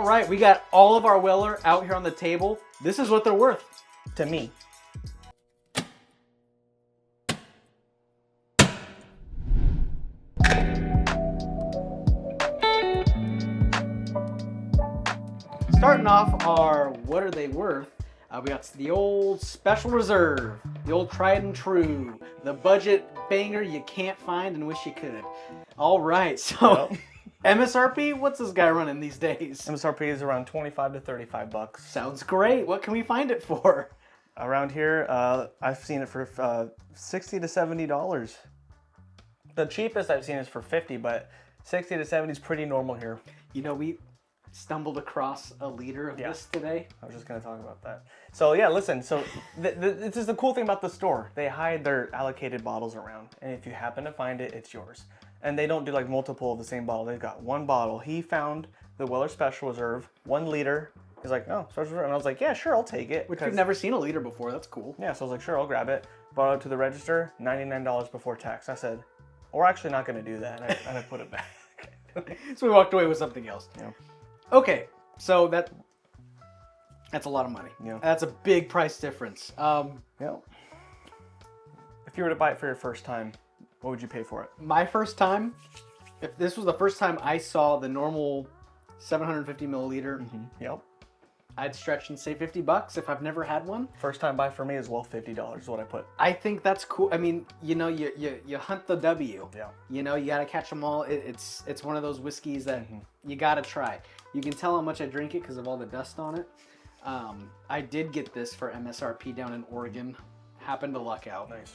All right, we got all of our Weller out here on the table. This is what they're worth to me. Starting off our what are they worth, we got the old Special Reserve, the old tried and true, the budget banger you can't find and wish you could. All right, so Yep. MSRP, what's this guy running these days? MSRP is around 25 to 35 bucks. Sounds great. What can we find it for? Around here, I've seen it for $60 to $70. The cheapest I've seen is for 50, but 60 to 70 is pretty normal here. You know, we stumbled across a liter of this today. I was just going to talk about that. So yeah, listen, so this is the cool thing about the store. They hide their allocated bottles around, and if you happen to find it, it's yours. And they don't do like multiple of the same bottle. They've got one bottle. He found the Weller Special Reserve, 1 liter. He's like, oh, Special Reserve. And I was like, yeah, sure, I'll take it. Which we've never seen a liter before. That's cool. Yeah, so I was like, sure, I'll grab it. Brought it to the register, $99 before tax. I said, we're actually not going to do that. And I put it back. So we walked away with something else. Yeah. Okay, so that's a lot of money. Yeah. That's a big price difference. Yeah. If you were to buy it for your first time, what would you pay for it? My first time, if this was the first time I saw the normal 750 milliliter, Yep. I'd stretch and say $50 if I've never had one. First time buy for me as well, $50 is what I put. I think that's cool. I mean, you know, you hunt the W. Yeah. You know, you gotta catch them all. It's one of those whiskeys that you gotta try. You can tell how much I drink it because of all the dust on it. I did get this for MSRP down in Oregon. Happened to luck out. Nice.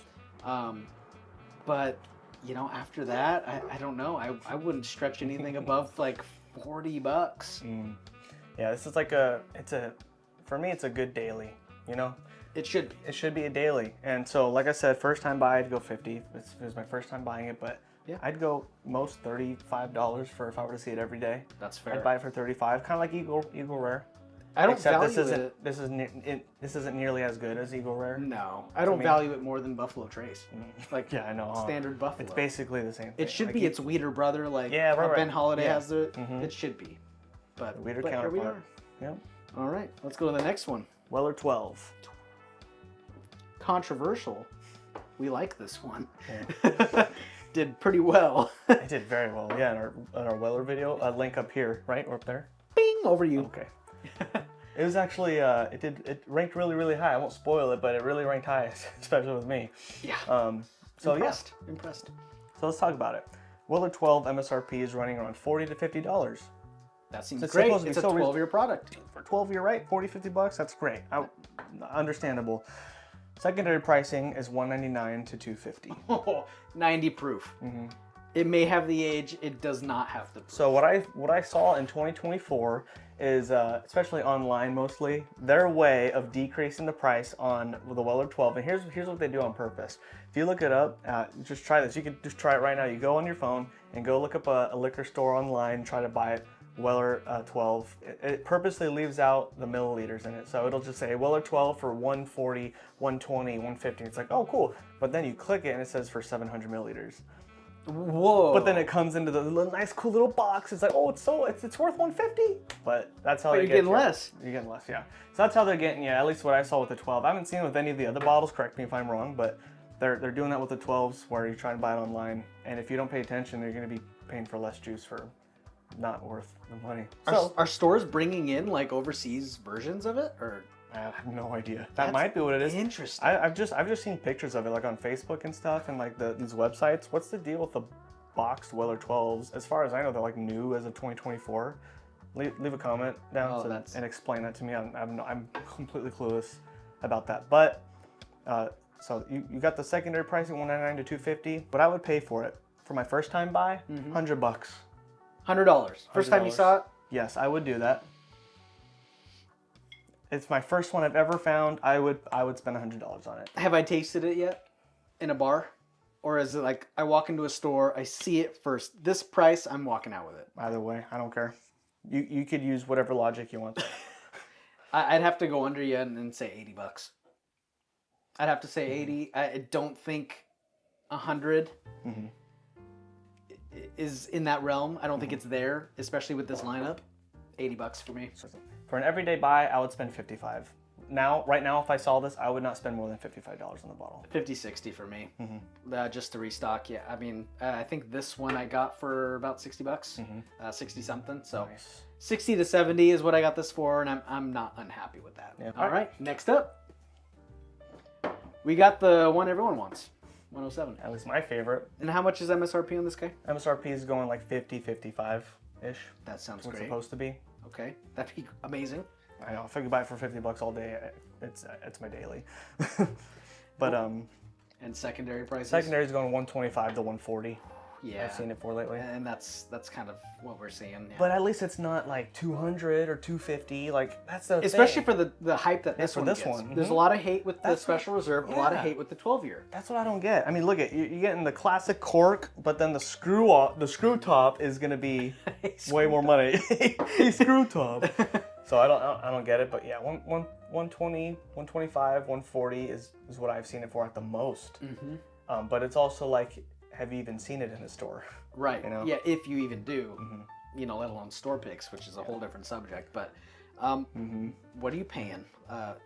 But you know, after that, I don't know. I wouldn't stretch anything above like $40. Yeah, this is like for me, it's a good daily, you know? It should be. It should be a daily. And so, like I said, first time buy, I'd go 50. It was my first time buying it, but yeah, I'd go most $35 for if I were to see it every day. That's fair. I'd buy it for 35, kind of like Eagle Rare. I don't Except value this isn't nearly as good as Eagle Rare. No, I don't value it more than Buffalo Trace. Like yeah, I know. Standard Buffalo. It's basically the same thing. It should like be its Weeder brother, like yeah, right, Ben Holiday has it. Mm-hmm. It should be. But Weeder here we counterpart. are. Yep. All right, let's go to the next one. Weller 12. Controversial. We like this one. Yeah. Did pretty well. It did very well. Yeah, in our Weller video, link up here, right, or up there. Bing, over you. Okay. It was actually it ranked really, really high. I won't spoil it, but it really ranked high, especially with me. Yeah. So Impressed. yeah. Impressed. So let's talk about it. Weller 12 MSRP is running around $40 to $50. That seems So it's great. supposed to be It's a so 12-year product. For 12, you're right. 40, 50 bucks. That's great. Understandable. Secondary pricing is $199 to $250. Oh, 90 proof. It may have the age. It does not have the proof. So what I saw in 2024 is, especially online mostly, their way of decreasing the price on the Weller 12. And here's what they do on purpose. If you look it up, just try this. You can just try it right now. You go on your phone and go look up a liquor store online, try to buy it. Weller 12. It purposely leaves out the milliliters in it. So it'll just say Weller 12 for 140, 120, 150. It's like, oh, cool. But then you click it and it says for 700 milliliters. Whoa. But then it comes into the nice, cool little box. It's like, oh, it's worth 150. But that's how you're getting less. You're getting less, yeah. So that's how they're getting you. At least what I saw with the 12. I haven't seen it with any of the other bottles. Correct me if I'm wrong, but they're doing that with the 12s where you try and buy it online, and if you don't pay attention, you're going to be paying for less juice for not worth the money. So Are stores bringing in like overseas versions of it, or? I have no idea. That might be what it is. Interesting. I've just seen pictures of it like on Facebook and stuff, and like these websites. What's the deal with the boxed Weller 12s? As far as I know, they're like new as of 2024. Leave a comment down and explain that to me. I'm completely clueless about that. But so you got the secondary pricing $199 to $250, but I would pay for it for my first time buy, $100. $100. First time you saw it? Yes, I would do that. It's my first one I've ever found. I would spend $100 on it. Have I tasted it yet in a bar? Or is it like I walk into a store, I see it first, this price, I'm walking out with it? Either way, I don't care. You could use whatever logic you want. I'd have to go under you and say $80. I'd have to say 80. I don't think 100 is in that realm. I don't think it's there, especially with this lineup. $80 for me. For an everyday buy, I would spend 55. Right now, if I saw this, I would not spend more than $55 on the bottle. 50, 60 for me. Just to restock. Yeah, I mean, I think this one I got for about $60, 60 something. So Nice. 60 to 70 is what I got this for, and I'm not unhappy with that. Yeah. All right, next up, we got the one everyone wants, 107. That was my favorite. And how much is MSRP on this guy? MSRP is going like 50, 55-ish. That sounds What's great. supposed to be. Okay, that'd be amazing. I know, if I could buy it for $50 all day, it's my daily. But And secondary prices? secondary is going 125 to 140. Yeah. I've seen it for lately. And that's kind of what we're seeing. Yeah. But at least it's not like 200 or 250. Like that's the Especially thing. for the hype that this for one this gets. one. There's a lot of hate with the That's special reserve, a lot of yeah. hate with the 12-year. That's what I don't get. I mean, look at you're getting the classic cork, but then the screw top is gonna be way more money. A screw top. So I don't get it. But yeah, 120, 125, 140 is what I've seen it for at the most. But it's also like, have you even seen it in a store? Right. You know? Yeah, if you even do, you know, let alone store picks, which is a whole different subject. But what are you paying?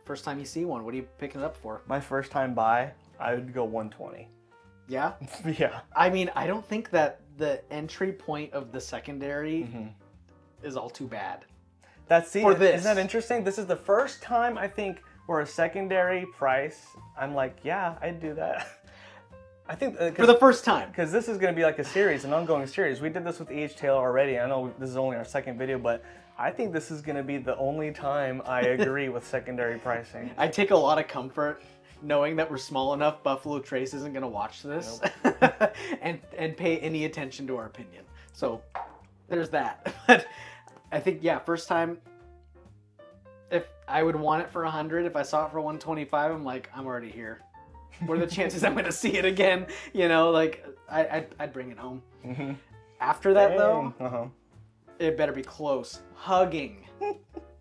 First time you see one, what are you picking it up for? My first time buy, I would go 120. Yeah? Yeah. I mean, I don't think that the entry point of the secondary is all too bad. For this. Isn't that interesting? This is the first time I think where a secondary price, I'm like, yeah, I'd do that. I think For the first time. because this is going to be like a series, an ongoing series. We did this with E.H. Taylor already. I know this is only our second video, but I think this is going to be the only time I agree with secondary pricing. I take a lot of comfort knowing that we're small enough Buffalo Trace isn't going to watch this and pay any attention to our opinion. So there's that. But I think, yeah, first time, if I would want it for 100, if I saw it for 125, I'm like, I'm already here. What are the chances I'm going to see it again? You know, like, I'd bring it home. After that, though, it better be close. Hugging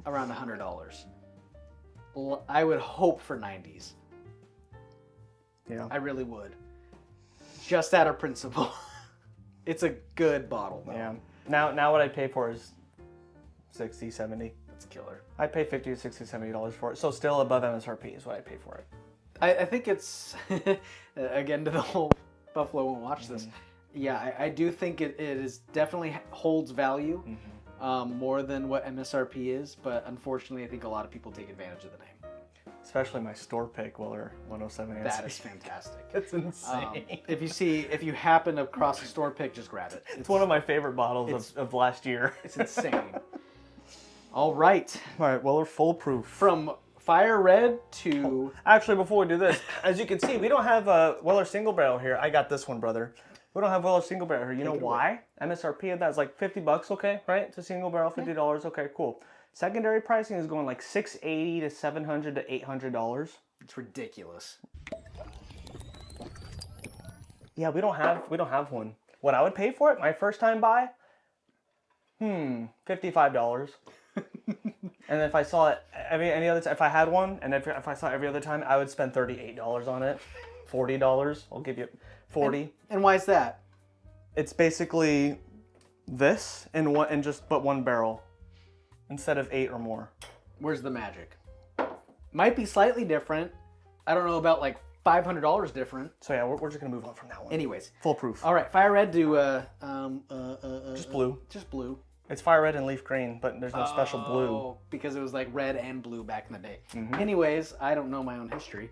around $100. I would hope for 90s. Yeah. I really would. Just out of principle. It's a good bottle, though. Yeah. Now what I pay for is 60, 70. That's killer. I pay 50 to 60, $70 for it. So still above MSRP is what I pay for it. I think it's, again, to the whole Buffalo won't watch this. Yeah, I do think it is definitely holds value more than what MSRP is, but unfortunately, I think a lot of people take advantage of the name. Especially my store pick, Weller 107. That is fantastic. It's insane. If you happen across a store pick, just grab it. It's one of my favorite bottles of last year. It's insane. All right. All right, Weller Full Proof. From Fire Red to... Actually, before we do this, as you can see, we don't have a Weller Single Barrel here. I got this one, brother. We don't have Weller Single Barrel here. You know why? MSRP of that is like $50, okay, right? It's a single barrel, $50. Okay, cool. Secondary pricing is going like $680 to $700 to $800. It's ridiculous. Yeah, we don't have one. What I would pay for it, my first time buy, $55. And if I saw it any other time, if I had one, and if I saw it every other time, I would spend $38 on it. $40. I'll give you $40. And why is that? It's basically this and just but one barrel instead of 8 or more. Where's the magic? Might be slightly different. I don't know about like $500 different. So yeah, we're just gonna move on from that one. Anyways. Full Proof. All right, Fire Red to Just blue. Just blue. It's fire red and leaf green, but there's no special blue. Oh, because it was like red and blue back in the day. Anyways, I don't know my own history.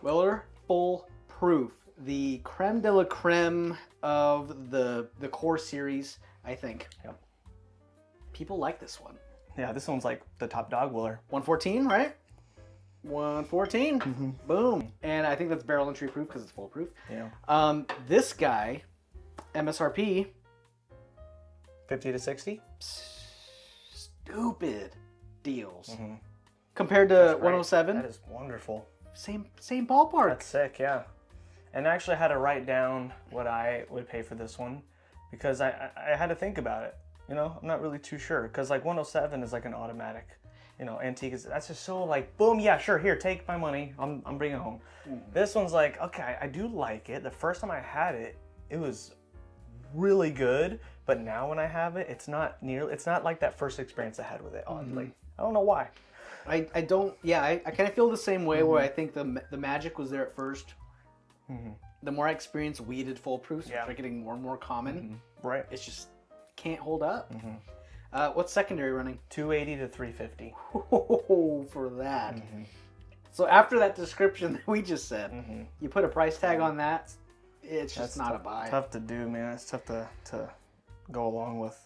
Weller Full Proof, the creme de la creme of the core series, I think. Yep. People like this one. Yeah, this one's like the top dog Weller. 114, right? 114. Boom. And I think that's barrel entry proof because it's full proof. Yeah. This guy, MSRP, 50 to 60. Stupid deals compared to 107. That is wonderful. Same ballpark. That's sick, yeah. And I actually had to write down what I would pay for this one because I had to think about it. You know, I'm not really too sure because like 107 is like an automatic, you know, antique is that's just so like boom, yeah, sure, here, take my money, I'm bringing it home. This one's like, okay, I do like it. The first time I had it, it was really good, but now when I have it, it's not like that first experience I had with it, oddly. I don't know why. I don't, yeah, I kind of feel the same way where I think the magic was there at first. The more I experience weeded full proofs, which are getting more and more common, right? It's just can't hold up. What's secondary running? 280 to 350. Oh, for that. So after that description that we just said, you put a price tag on that, it's just not a buy. Tough to do, man. It's tough to go along with.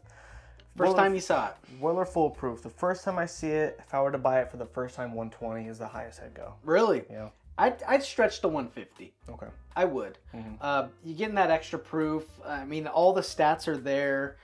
First time you saw it? Weller Foolproof. The first time I see it, if I were to buy it for the first time, 120 is the highest I'd go. Really? Yeah. I'd stretch to 150. Okay. I would. You getting that extra proof. I mean, all the stats are there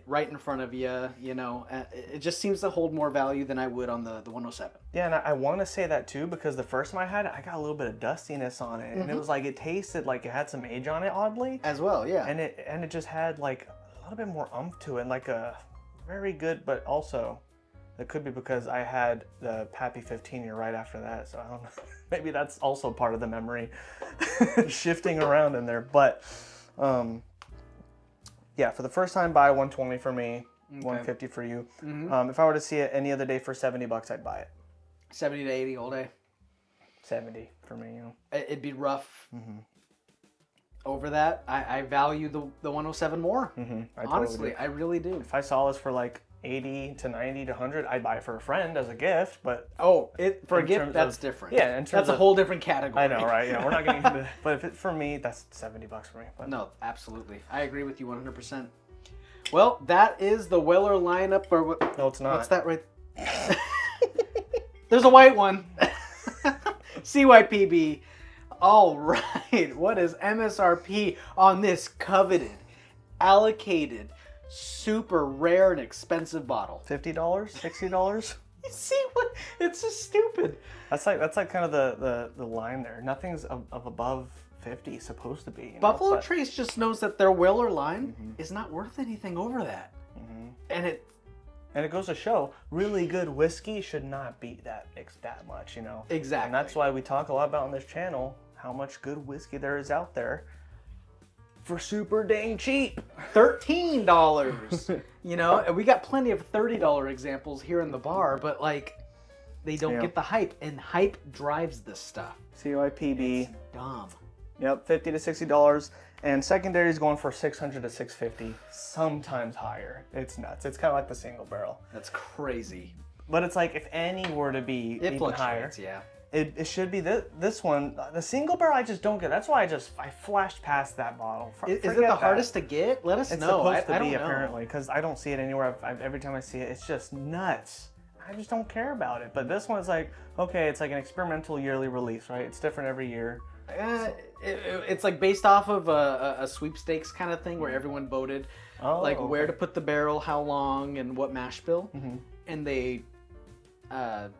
right in front of you. You know, it just seems to hold more value than I would on the 107. Yeah, and I want to say that too, because the first time I had it, I got a little bit of dustiness on it, and it was like it tasted like it had some age on it, oddly. As well, yeah. And it just had like a little bit more oomph to it, and like a very good, but also it could be because I had the Pappy 15 year right after that, so I don't know. Maybe that's also part of the memory shifting around in there. But yeah, for the first time buy, 120 for me, 150 for you. If I were to see it any other day for $70, I'd buy it. 70 to 80 all day. 70 for me, you know. It'd be rough. Over that, I value the 107 more. Honestly, I really do. If I saw this for like 80 to 90 to 100, I'd buy it for a friend as a gift, but for a gift, that's different. Yeah, in terms that's a whole different category. I know, right? Yeah, we're not getting into but if it for me, that's $70 for me. But. No, absolutely. I agree with you 100%. Well, that is the Weller lineup. Or what? No, it's not. What's that right? There's a white one. C.Y.P.B. All right. What is MSRP on this coveted, allocated, super rare and expensive bottle? $50? $60? You see what? It's just stupid. That's like kind of the line there. Nothing's of above 50 supposed to be. You know? Buffalo Trace just knows that their Weller line is not worth anything over that, and it goes to show really good whiskey should not be that much, you know. Exactly. And that's why we talk a lot about on this channel how much good whiskey there is out there for super dang cheap. $13. You know, and we got plenty of $30 examples here in the bar, but like they don't get the hype, and hype drives this stuff. C.Y.P.B. It's dumb. Yep, $50 to $60, and secondary is going for $600 to $650, sometimes higher. It's nuts. It's kind of like the single barrel. That's crazy. But it's like if any were to be even higher, yeah. It should be this one. The single barrel I just don't get. That's why I flashed past that bottle. Is it the hardest to get? Let us know. It's supposed to I be don't know. apparently, because I don't see it anywhere. Every time I see it, it's just nuts. I just don't care about it. But this one's like, okay, it's like an experimental yearly release, right? It's different every year. It's like based off of a sweepstakes kind of thing where everyone voted where to put the barrel, how long, and what mash bill, and they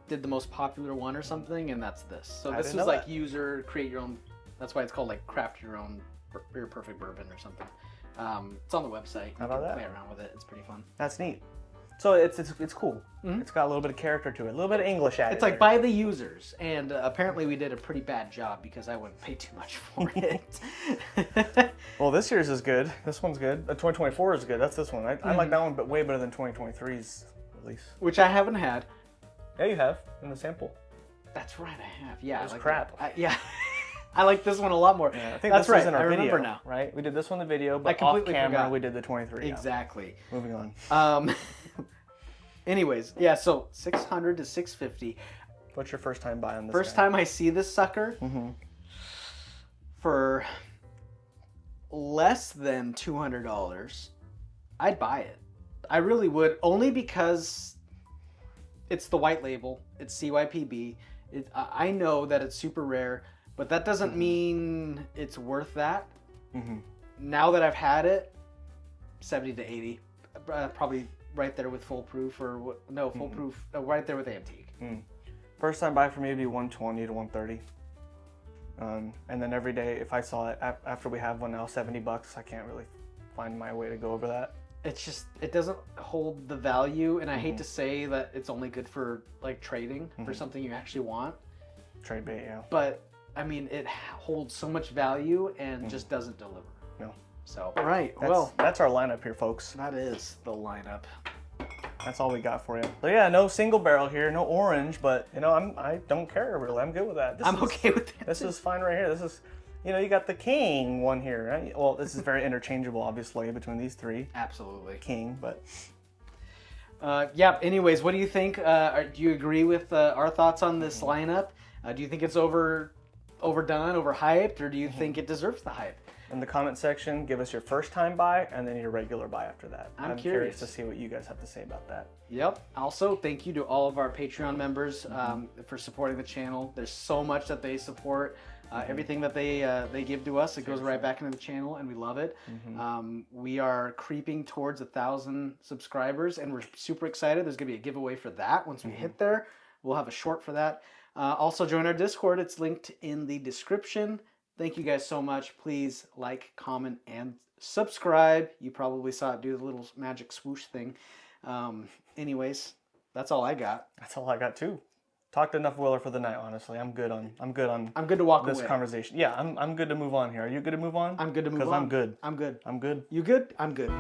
did the most popular one or something, and that's this. So this was like user create your own. That's why it's called like craft your own your perfect bourbon or something. It's on the website. You can play around with it. It's pretty fun. That's neat. So it's cool. It's got a little bit of character to it, a little bit of English added. It's like by the users, and apparently we did a pretty bad job because I wouldn't pay too much for it. Well, this year's is good. This one's good. 2024 is good. That's this one. I like that one, but way better than 2023's release. Which I haven't had. Yeah, you have in the sample. That's right, I have. Yeah, it was crap. Yeah. I like this one a lot more. Yeah, I think that's this right. was in our I video, remember now. Right? We did this one in the video, but I completely off camera forgot. we did the 23. Exactly. Yeah. Moving on. Anyways, yeah. So $600 to $650. What's your first time buying this? First time I see this sucker for less than $200, I'd buy it. I really would, only because it's the white label. It's C.Y.P.B. I know that it's super rare, but that doesn't mean it's worth that. Now that I've had it, 70 to 80, probably right there with Full Proof or what? No, Full Proof, right there with Antique. First time buy for me would be 120 to 130. And then every day, if I saw it after we have one now, $70, I can't really find my way to go over that. It's just, it doesn't hold the value, and I hate to say that it's only good for like trading for something you actually want. Trade bait, yeah. But I mean, it holds so much value and just doesn't deliver. No. So, all right. Well, that's our lineup here, folks. that is the lineup. That's all we got for you. So yeah, no single barrel here, no orange, but you know, I don't care really. I'm good with that. I'm okay with that. This is fine right here. This is, you know, you got the king one here, right? Well, this is very interchangeable, obviously, between these three. Absolutely. King, but yeah. Anyways, what do you think? Do you agree with our thoughts on this lineup? Do you think it's overdone, overhyped, or do you think it deserves the hype? in the comment section, give us your first time buy and then your regular buy after that. I'm curious to see what you guys have to say about that. Yep. Also, thank you to all of our Patreon members for supporting the channel. There's so much that they support. Everything that they give to us, it goes right back into the channel, and we love it. We are creeping towards 1,000 subscribers, and we're super excited. There's going to be a giveaway for that. Once we hit there, we'll have a short for that. Also, join our Discord. It's linked in the description. Thank you guys so much. Please like, comment, and subscribe. You probably saw it do the little magic swoosh thing. Anyways, that's all I got. That's all I got too. Talked enough Willer for the night, honestly. I'm good to walk this away. conversation. Yeah, I'm good to move on here. Are you good to move on? I'm good to move on. Because I'm good. I'm good. I'm good. You good? I'm good.